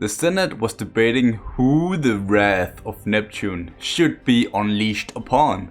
the Senate was debating who the wrath of Neptune should be unleashed upon.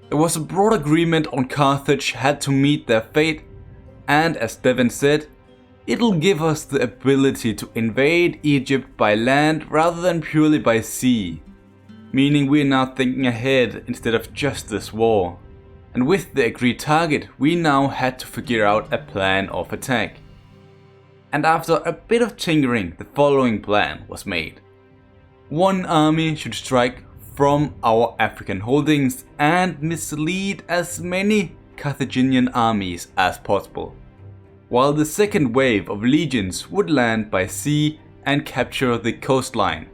There was a broad agreement on Carthage had to meet their fate, and as Devon said, it'll give us the ability to invade Egypt by land rather than purely by sea, meaning we're now thinking ahead instead of just this war. And with the agreed target, we now had to figure out a plan of attack. And after a bit of tinkering, the following plan was made. One army should strike from our African holdings and mislead as many Carthaginian armies as possible, while the second wave of legions would land by sea and capture the coastline.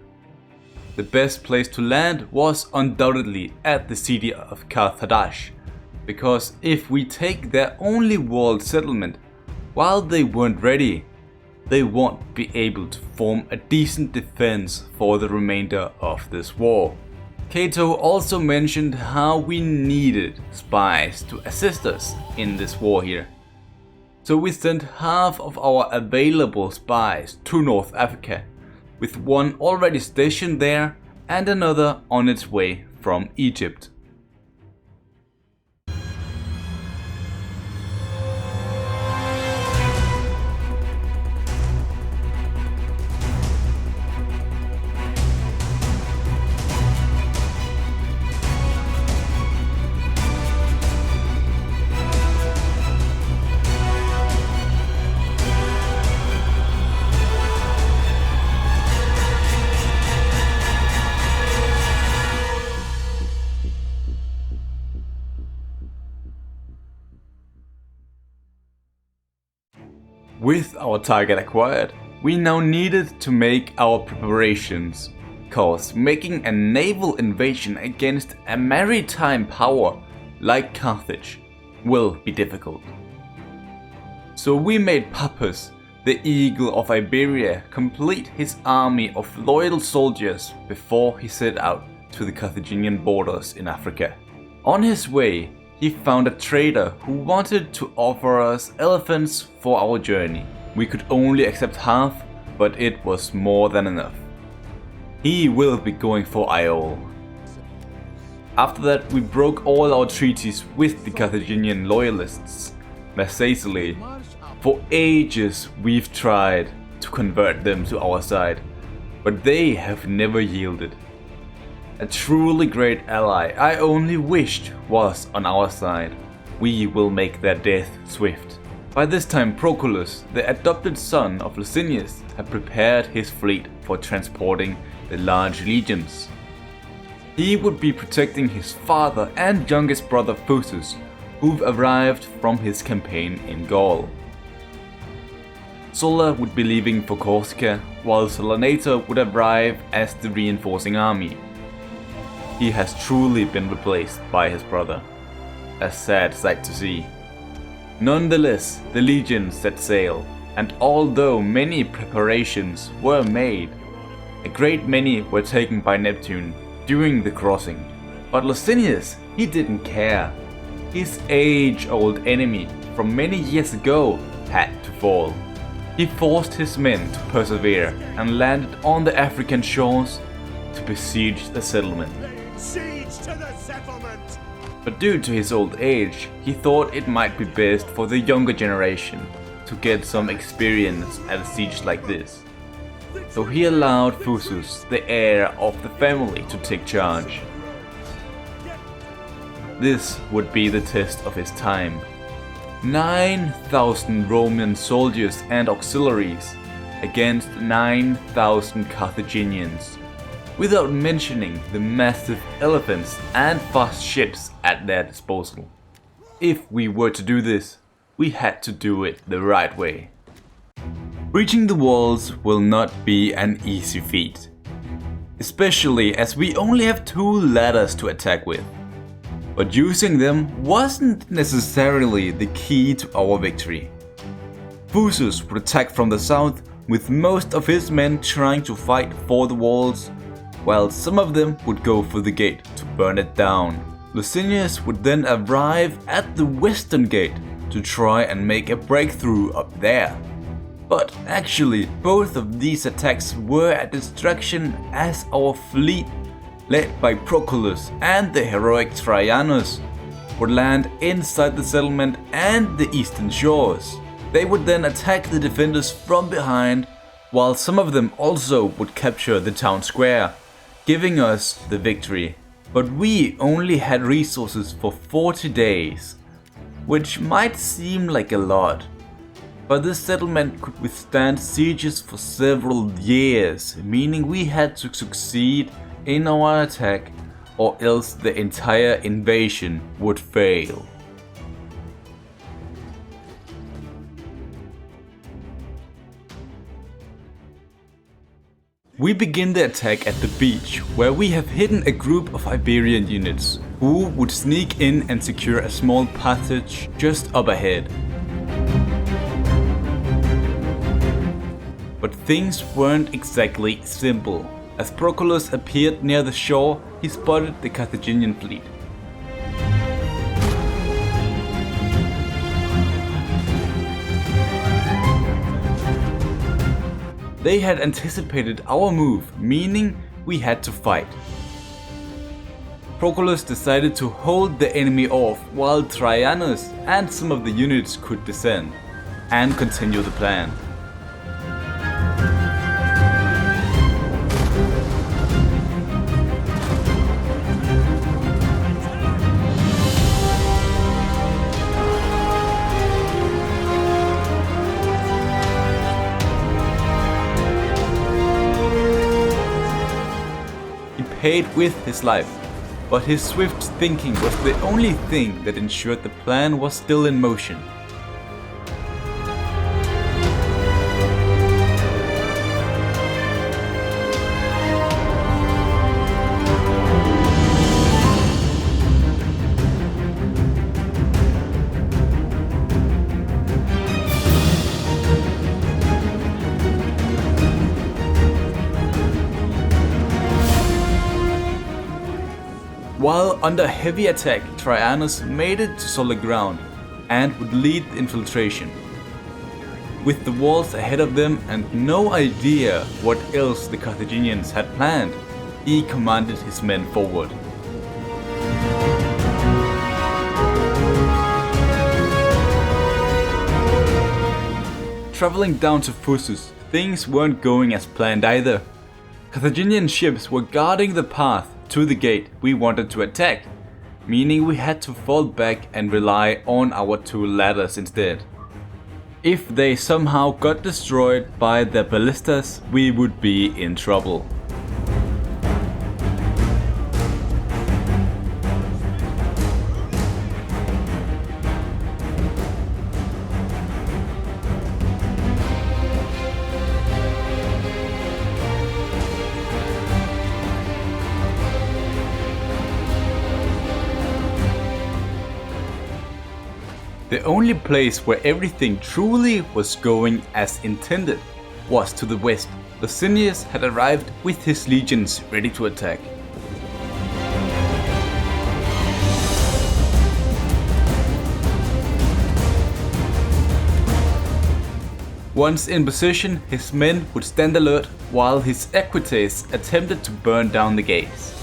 The best place to land was undoubtedly at the city of Carthage, because if we take their only walled settlement while they weren't ready, they won't be able to form a decent defense for the remainder of this war. Cato also mentioned how we needed spies to assist us in this war here. So we sent half of our available spies to North Africa, with one already stationed there and another on its way from Egypt. With our target acquired, we now needed to make our preparations, cause making a naval invasion against a maritime power like Carthage will be difficult. So we made Pappus, the Eagle of Iberia, complete his army of loyal soldiers before he set out to the Carthaginian borders in Africa. On his way, he found a trader who wanted to offer us elephants for our journey. We could only accept half, but it was more than enough. He will be going for Iole. After that, we broke all our treaties with the Carthaginian loyalists, mýself. For ages we've tried to convert them to our side, but they have never yielded. A truly great ally I only wished was on our side. We will make their death swift. By this time Proculus, the adopted son of Luscinius, had prepared his fleet for transporting the large legions. He would be protecting his father and youngest brother Fusus, who've arrived from his campaign in Gaul. Sulla would be leaving for Corsica, while Salinator would arrive as the reinforcing army. He has truly been replaced by his brother. A sad sight to see. Nonetheless, the legions set sail, and although many preparations were made, a great many were taken by Neptune during the crossing. But Luscinius, he didn't care. His age-old enemy from many years ago had to fall. He forced his men to persevere and landed on the African shores to besiege the settlement. Siege to the settlement! But due to his old age, he thought it might be best for the younger generation to get some experience at a siege like this. So he allowed Fusus, the heir of the family, to take charge. This would be the test of his time. 9,000 Roman soldiers and auxiliaries against 9,000 Carthaginians, without mentioning the massive elephants and fast ships at their disposal. If we were to do this, we had to do it the right way. Reaching the walls will not be an easy feat, especially as we only have 2 ladders to attack with. But using them wasn't necessarily the key to our victory. Fusus would attack from the south, with most of his men trying to fight for the walls, while some of them would go for the gate to burn it down. Luscinius would then arrive at the western gate to try and make a breakthrough up there. But actually, both of these attacks were a distraction, as our fleet, led by Proculus and the heroic Traianus, would land inside the settlement and the eastern shores. They would then attack the defenders from behind, while some of them also would capture the town square, giving us the victory. But we only had resources for 40 days, which might seem like a lot. But this settlement could withstand sieges for several years, meaning we had to succeed in our attack, or else the entire invasion would fail. We begin the attack at the beach, where we have hidden a group of Iberian units, who would sneak in and secure a small passage just up ahead. But things weren't exactly simple. As Proculus appeared near the shore, he spotted the Carthaginian fleet. They had anticipated our move, meaning we had to fight. Proculus decided to hold the enemy off while Traianus and some of the units could descend and continue the plan. Paid with his life, but his swift thinking was the only thing that ensured the plan was still in motion. While under heavy attack, Traianus made it to solid ground and would lead the infiltration. With the walls ahead of them and no idea what else the Carthaginians had planned, he commanded his men forward. Traveling down to Fusus, things weren't going as planned either. Carthaginian ships were guarding the path to the gate we wanted to attack, meaning we had to fall back and rely on our two ladders instead. If they somehow got destroyed by their ballistas, we would be in trouble. The only place where everything truly was going as intended was to the west. Luscinius had arrived with his legions ready to attack. Once in position, his men would stand alert while his equites attempted to burn down the gates.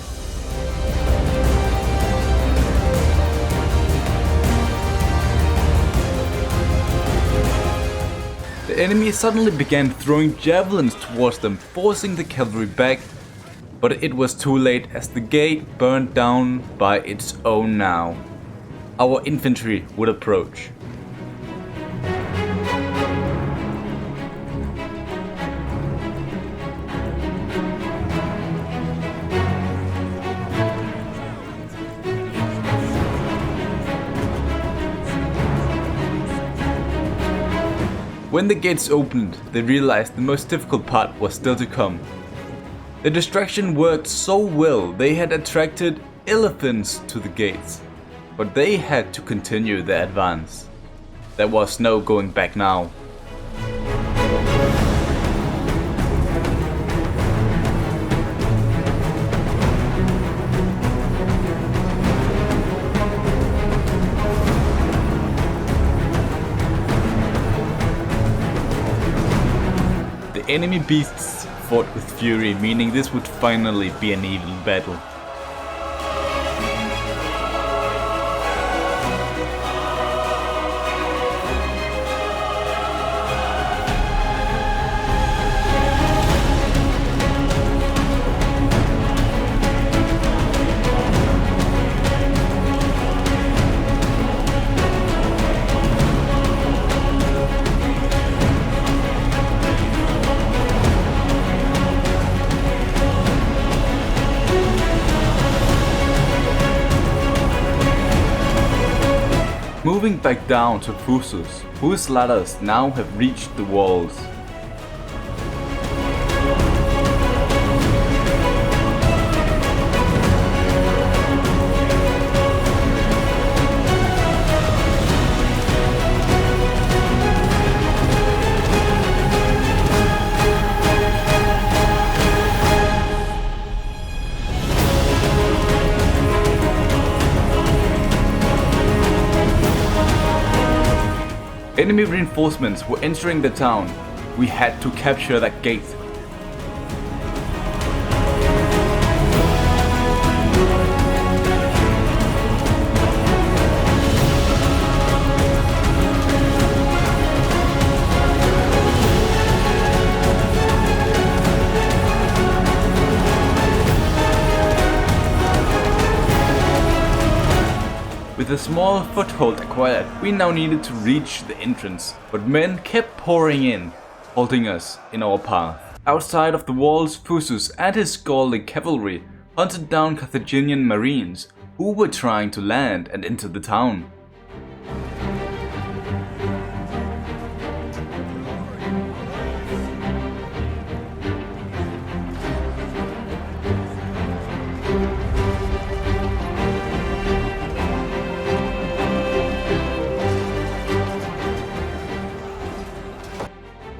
The enemy suddenly began throwing javelins towards them, forcing the cavalry back, but it was too late as the gate burned down by its own now. Our infantry would approach. When the gates opened, they realized the most difficult part was still to come. The distraction worked so well, they had attracted elephants to the gates, but they had to continue their advance. There was no going back now. enemy beasts fought with fury, meaning this would finally be an even battle. Moving back down to Fusus, whose ladders now have reached the walls. Enemy reinforcements were entering the town. We had to capture that gate. With a small foothold acquired, we now needed to reach the entrance, but men kept pouring in, halting us in our path. Outside of the walls, Fusus and his scalding cavalry hunted down Carthaginian marines who were trying to land and enter the town.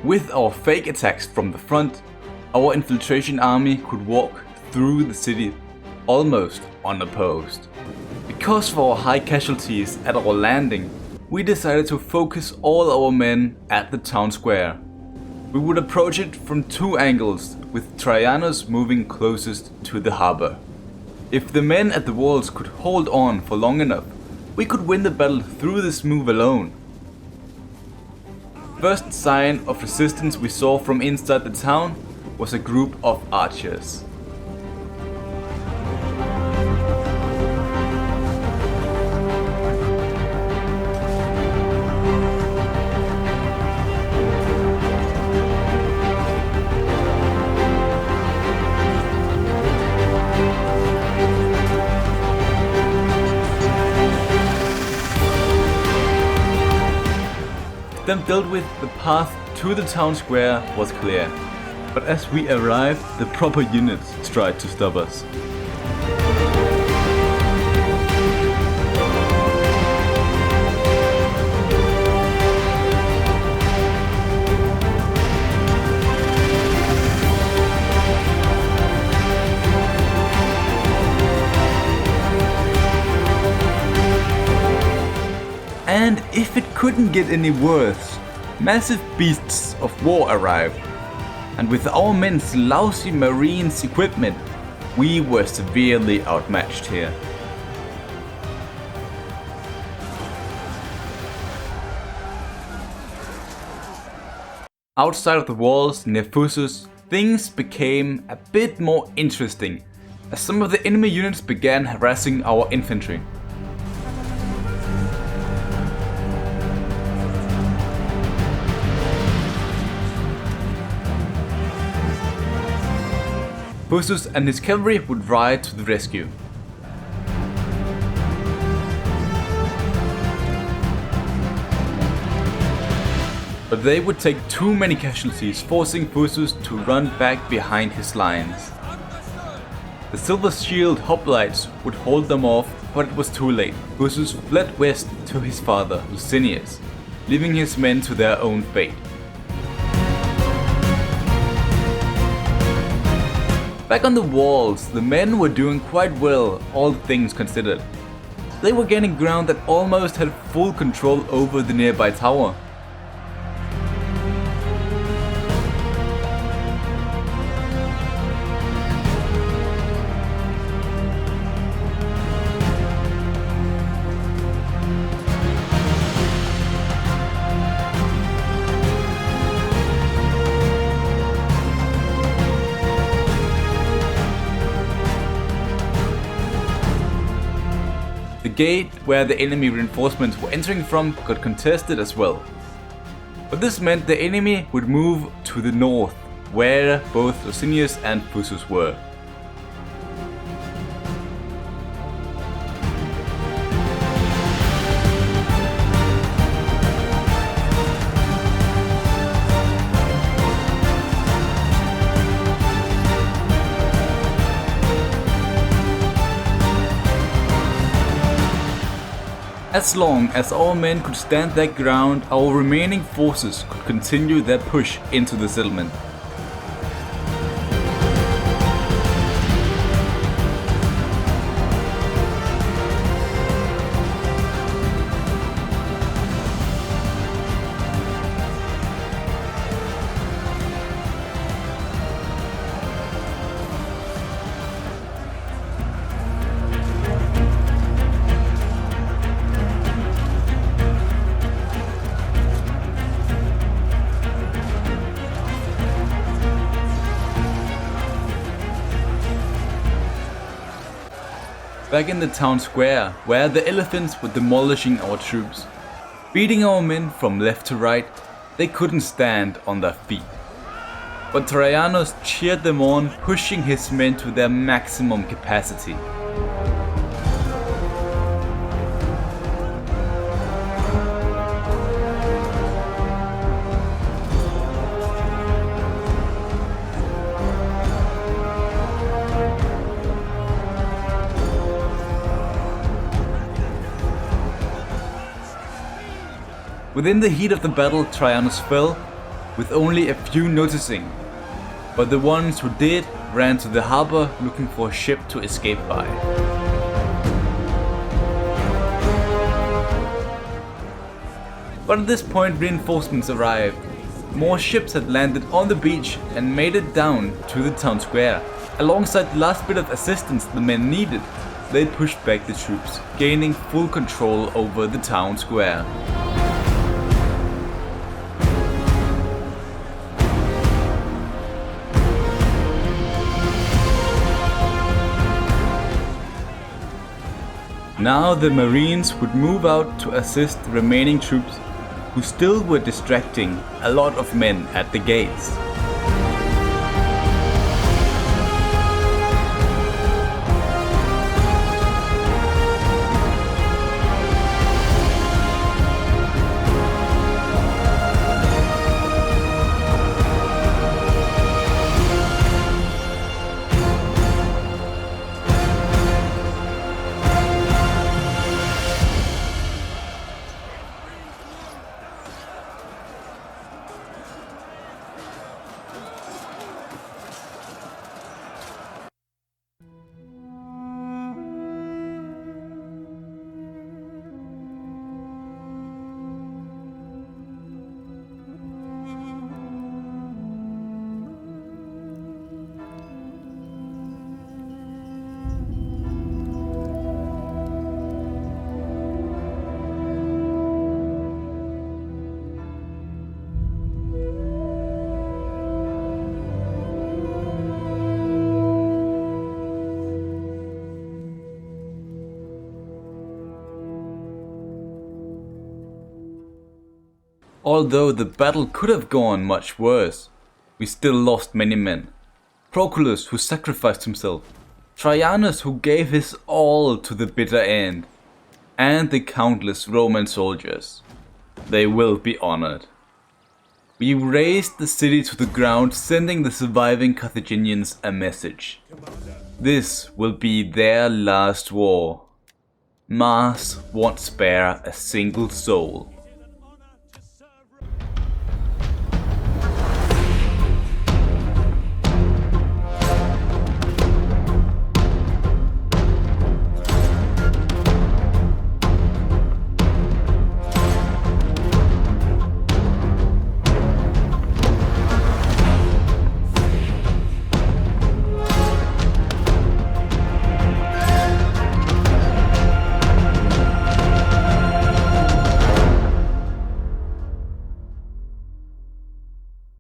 With our fake attacks from the front, our infiltration army could walk through the city almost unopposed. Because of our high casualties at our landing, we decided to focus all our men at the town square. We would approach it from two angles, with Traianus moving closest to the harbor. If the men at the walls could hold on for long enough, we could win the battle through this move alone. First sign of resistance we saw from inside the town was a group of archers. Them dealt with, the path to the town square was clear, but as we arrived, the proper units tried to stop us. And if it couldn't get any worse, massive beasts of war arrived, and with our men's lousy marines equipment, we were severely outmatched here. Outside of the walls near Fusus, things became a bit more interesting, as some of the enemy units began harassing our infantry. Fusus and his cavalry would ride to the rescue. But they would take too many casualties, forcing Fusus to run back behind his lines. The silver shield hoplites would hold them off, but it was too late. Fusus fled west to his father, Luscinius, leaving his men to their own fate. Back on the walls, the men were doing quite well, all things considered. They were gaining ground that almost had full control over the nearby tower. gate where the enemy reinforcements were entering from got contested as well. But this meant the enemy would move to the north, where both Luscinius and Fusus were. As long as our men could stand their ground, our remaining forces could continue their push into the settlement. Back in the town square, where the elephants were demolishing our troops, beating our men from left to right, they couldn't stand on their feet. But Traianus cheered them on, pushing his men to their maximum capacity. Within the heat of the battle, Traianus fell, with only a few noticing, but the ones who did ran to the harbor looking for a ship to escape by. But at this point reinforcements arrived. More ships had landed on the beach and made it down to the town square. Alongside the last bit of assistance the men needed, they pushed back the troops, gaining full control over the town square. Now the Marines would move out to assist the remaining troops, who still were distracting a lot of men at the gates. Although the battle could have gone much worse, we still lost many men. Proculus, who sacrificed himself, Traianus, who gave his all to the bitter end, and the countless Roman soldiers. They will be honored. We razed the city to the ground, sending the surviving Carthaginians a message. This will be their last war. Mars won't spare a single soul.